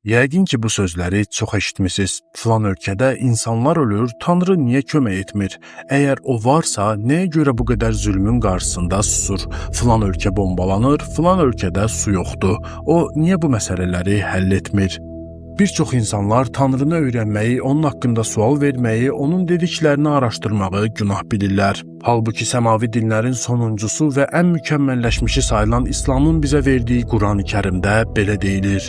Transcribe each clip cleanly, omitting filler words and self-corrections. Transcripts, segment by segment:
Yəqin ki, bu sözləri çox eşitmisiniz. Filan ölkədə insanlar ölür, Tanrı niyə kömək etmir? Əgər o varsa, nəyə görə bu qədər zülmün qarşısında susur? Filan ölkə bombalanır, filan ölkədə su yoxdur. O niyə bu məsələləri həll etmir? Bir çox insanlar Tanrını öyrənməyi, onun haqqında sual verməyi, onun dediklərini araşdırmağı günah bilirlər. Halbuki səmavi dinlərin sonuncusu və ən mükəmməlləşmişi sayılan İslamın bizə verdiyi Qurani-Kərimdə belə deyilir.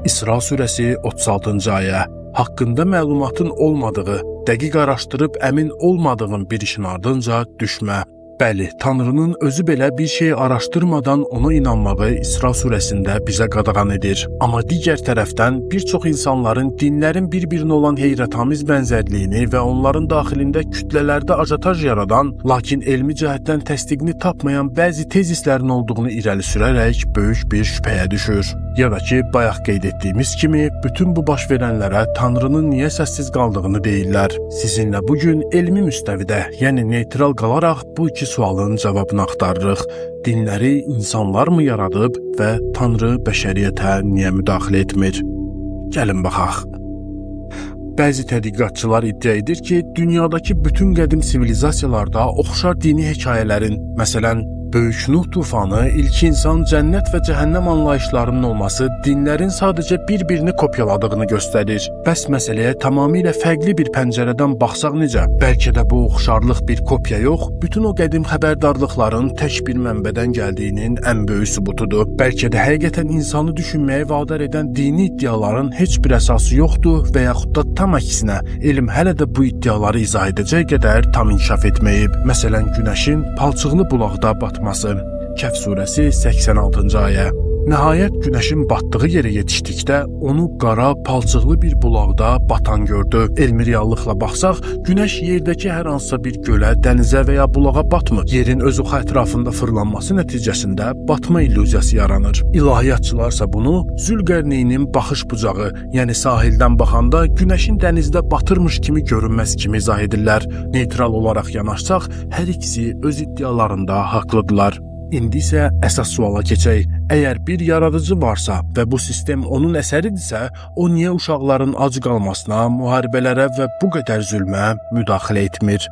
İsra surəsi 36-cı ayə. Haqqında məlumatın olmadığı, dəqiq araşdırıb əmin olmadığın bir işin ardınca düşmə. Bəli, Tanrının özü belə bir şeyi araşdırmadan ona inanmağı İsra surəsində bizə qadağan edir. Amma digər tərəfdən bir çox insanların dinlərin bir-birinə olan heyrətamiz bənzərliyini və onların daxilində kütlələrdə ajataj yaradan, lakin elmi cəhətdən təsdiqini tapmayan bəzi tezislərin olduğunu irəli sürərək böyük bir şübhəyə düşür. Ya da ki, bayaq qeyd etdiyimiz kimi, bütün bu baş verənlərə Tanrının niyə səssiz qaldığını deyirlər. Sizinlə bugün elmi müstəvidə, yəni neytral qalaraq bu iki sualın cavabını axtarırıq. Dinləri insanlar mı yaradıb və Tanrı bəşəriyyətə niyə müdaxilə etmir? Gəlin baxaq. Bəzi tədqiqatçılar iddia edir ki, dünyadakı bütün qədim sivilizasiyalarda oxşar dini hekayələrin, məsələn, Böyük Nuh tufanı, ilk insan, cənnət və cəhənnəm anlayışlarının olması dinlərin sadəcə bir-birini kopyaladığını göstərir. Bəs məsələyə tamamilə fərqli bir pəncərədən baxsaq necə? Bəlkə də bu oxşarlıq bir kopya yox, bütün o qədim xəbərdarlıqların tək bir mənbədən gəldiyinin ən böyük sübutudur. Bəlkə də həqiqətən insanı düşünməyə vadar edən dini iddiaların heç bir əsası yoxdur və yaxud da tam əksinə, elm hələ də bu iddiaları izah edəcək qədər tam inkişaf etməyib. Məsələn, günəşin palçıqlı bulaqda batması. Kəhf surəsi 86-cı ayə. Nəhayət günəşin batdığı yerə yetişdikdə onu qara, palçıqlı bir bulaqda batan gördü. Elmi reallıqla baxsaq, günəş yerdəki hər hansısa bir gölə, dənizə və ya bulağa batmır. Yerin öz oxu ətrafında fırlanması nəticəsində batma illüziyası yaranır. İlahiyyatçılarsa bunu Zülqərneyninin baxış bucağı, yəni sahildən baxanda günəşin dənizdə batırmış kimi görünməz kimi izah edirlər. Neytral olaraq yanaşsaq, hər ikisi öz iddialarında haqlıdırlar. İndi isə əsas suala keçək. Əgər bir yaradıcı varsa və bu sistem onun əsəridirsə, o niyə uşaqların ac qalmasına, müharibələrə və bu qədər zülmə müdaxilə etmir?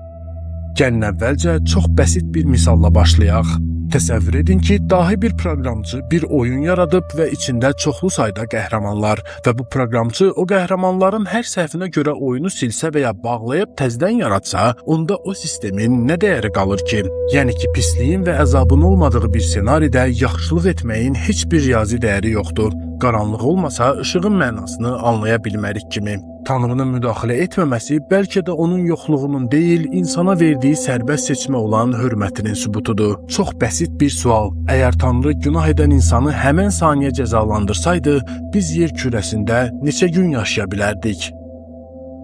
Gəlin əvvəlcə çox bəsit bir misalla başlayaq. Təsəvvür edin ki, dahi bir proqramçı bir oyun yaradıb və içində çoxlu sayda qəhrəmanlar və bu proqramçı o qəhrəmanların hər səhvinə görə oyunu silsə və ya bağlayıb təzədən yaratsa, onda o sistemin nə dəyəri qalır ki? Yəni ki, pisliyin və əzabın olmadığı bir senaridə yaxşılıq etməyin heç bir riyazi dəyəri yoxdur. Qaranlıq olmasa, işığın mənasını anlaya bilmərik kimi. Tanrının müdaxilə etməməsi bəlkə də onun yoxluğunun deyil, insana verdiyi sərbəst seçmə olan hörmətinin sübutudur. Çox bəsit bir sual. Əgər Tanrı günah edən insanı həmən saniyə cəzalandırsaydı, biz yer kürəsində neçə gün yaşaya bilərdik?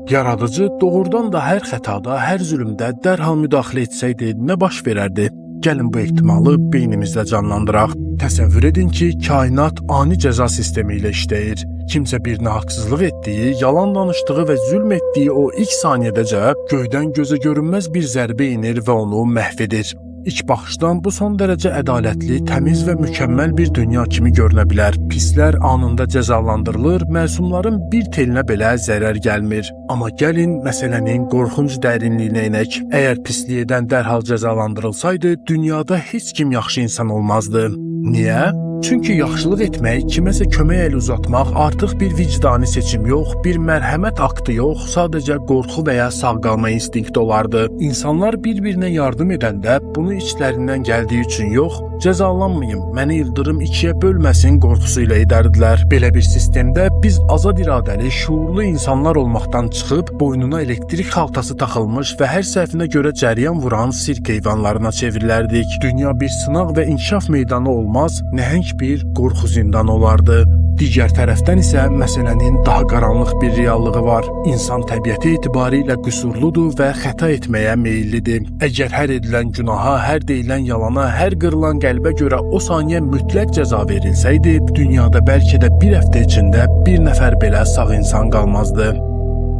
Yaradıcı doğrudan da hər xətada, hər zülmdə dərhal müdaxilə etsəydi, nə baş verərdi? Gəlin bu ehtimalı beynimizdə canlandıraq. Təsəvvür edin ki, kainat ani cəza sistemi ilə işləyir. Kimsə birinə haqsızlıq etdiyi, yalan danışdığı və zülm etdiyi o ilk saniyədəcə göydən gözə görünməz bir zərbə enir və onu məhv edir. İlk baxışdan bu son dərəcə ədalətli, təmiz və mükəmməl bir dünya kimi görünə bilər. Pislər anında cəzalandırılır, məsumların bir telinə belə zərər gəlmir. Amma gəlin məsələnin qorxunc dərinliyinə enək. Əgər pislik edən dərhal cəzalandırılsaydı, dünyada heç kim yaxşı insan olmazdı. Niyə? Çünki yaxşılıq etmək, kiməsə kömək əl uzatmaq artıq bir vicdani seçim yox, bir mərhəmət aktı yox, sadəcə qorxu və ya sağ qalma instinkti olardı. İnsanlar bir-birinə yardım edəndə bunu içlərindən gəldiyi üçün yox, cəzalanmayım, məni ildırım ikiyə bölməsin qorxusu ilə edərdilər. Belə bir sistemdə biz azad iradəli, şuurlu insanlar olmaqdan çıxıb, boynuna elektrik xaltası taxılmış və hər səhvinə görə cəryan vuran sirk heyvanlarına çevrilərdik. Dünya bir sınaq və inkişaf meydanı olmaz, nəhəng bir qorxu zindanı olardı. Digər tərəfdən isə məsələnin daha qaranlıq bir reallığı var. İnsan təbiəti etibarilə qüsurludur və xəta etməyə meyillidir. Əgər hər edilən günaha, hər deyilən yalana, hər qırılan qəlbə görə o saniyə mütləq cəza verilsəydi, dünyada bəlkə də bir həftə içində bir nəfər belə sağ insan qalmazdı.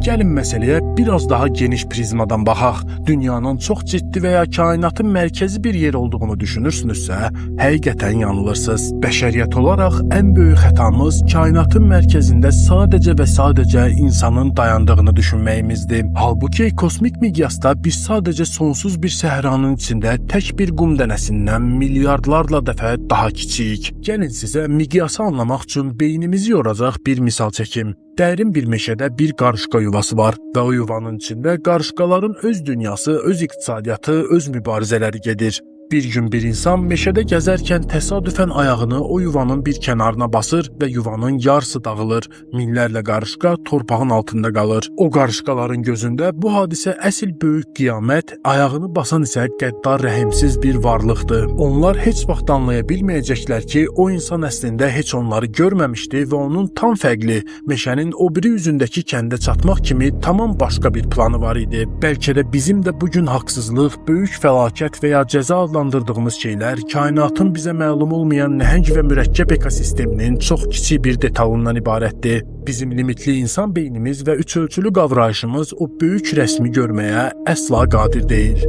Gəlin məsələyə biraz daha geniş prizmadan baxaq. Dünyanın çox ciddi və ya kainatın mərkəzi bir yer olduğunu düşünürsünüzsə, həqiqətən yanılırsınız. Bəşəriyyət olaraq ən böyük xətamız kainatın mərkəzində sadəcə və sadəcə insanın dayandığını düşünməyimizdir. Halbuki kosmik miqyasda biz sadəcə sonsuz bir səhranın içində tək bir qum dənəsindən milyardlarla dəfə daha kiçiyik. Gəlin sizə miqyası anlamaq üçün beynimizi yoracaq bir misal çəkim. Dərin bir meşədə bir qarışqa yuvası var və o yuvanın içində qarışqaların öz dünyası, öz iqtisadiyyatı, öz mübarizələri gedir. Bir gün bir insan meşədə gəzərkən təsadüfən ayağını o yuvanın bir kənarına basır və yuvanın yarısı dağılır. Minlərlə qarışqa torpağın altında qalır. O qarışqaların gözündə bu hadisə əsl böyük qiyamət, ayağını basan isə qəddar rəhimsiz bir varlıqdır. Onlar heç vaxt anlaya bilməyəcəklər ki, o insan əslində heç onları görməmişdi və onun tam fərqli, meşənin o biri üzündəki kəndə çatmaq kimi tamam başqa bir planı var idi. Bəlkə də bizim də bugün haqsızlıq, böyük fəlakət və ya cəza adlandırdığımız şeylər kainatın bizə məlum olmayan nəhəng və mürəkkəb ekosisteminin çox kiçik bir detalından ibarətdir. Bizim limitli insan beynimiz və üçölçülü qavrayışımız o böyük rəsmi görməyə əsla qadir deyil.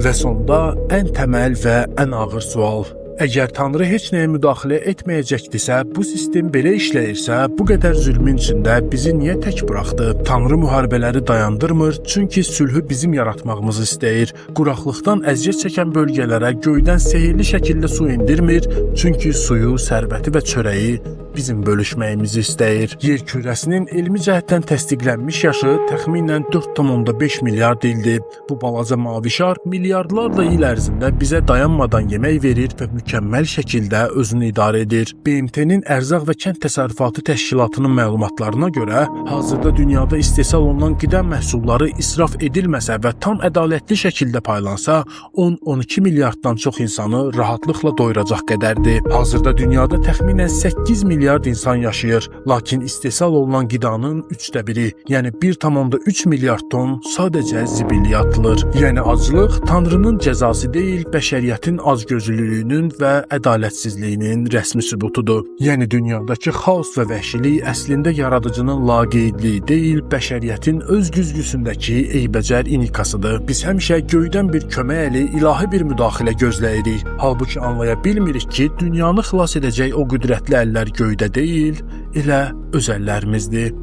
Və sonda ən təməl və ən ağır sual. Əgər Tanrı heç nəyə müdaxilə etməyəcəkdirsə, bu sistem belə işləyirsə, bu qədər zülmün içində bizi niyə tək buraxdı? Tanrı müharibələri dayandırmır, çünki sülhü bizim yaratmağımızı istəyir. Quraqlıqdan əziyyət çəkən bölgələrə göydən sehirli şəkildə su endirmir, çünki suyu, sərvəti və çörəyi bizim bölüşməyimizi istəyir. Yer kürəsinin elmi cəhətdən təsdiqlənmiş yaşı təxminən 4,5 milyard ildir. Bu balaca mavi şar milyardlarla il ərzində bizə dayanmadan yemək verir və mükəmməl şəkildə özünü idarə edir. BMT-nin Ərzaq və Kənd Təsərrüfatı Təşkilatının məlumatlarına görə, hazırda dünyada istehsal olunan qida məhsulları israf edilməsə və tam ədalətli şəkildə paylansa, 10-12 milyarddan çox insanı rahatlıqla doyuracaq qədərdir. Hazırda dünyada təxminən 8 milyard insan yaşayır, lakin istehsal olunan qidanın 1/3, yəni 1,3 milyard ton sadəcə zibilliyə atılır. Yəni aclıq Tanrının cəzası deyil, bəşəriyyətin azgözlülüyünün və ədalətsizliyinin rəsmi sübutudur. Yəni dünyadakı xaos və vəhşilik əslində yaradıcının laqeydliyi deyil, bəşəriyyətin öz güzgüsündəki eybəcər inikasıdır. Biz həmişə göydən bir kömək əli, ilahi bir müdaxilə gözləyirik. Halbuki anlaya bilmirik ki, dünyanı xilas edəcək o qüdrətli əllər göydə deyil, elə öz əllərimizdir.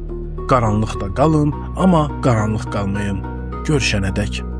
Qaranlıqda qalın, amma qaranlıq qalmayın. Görüşənədək.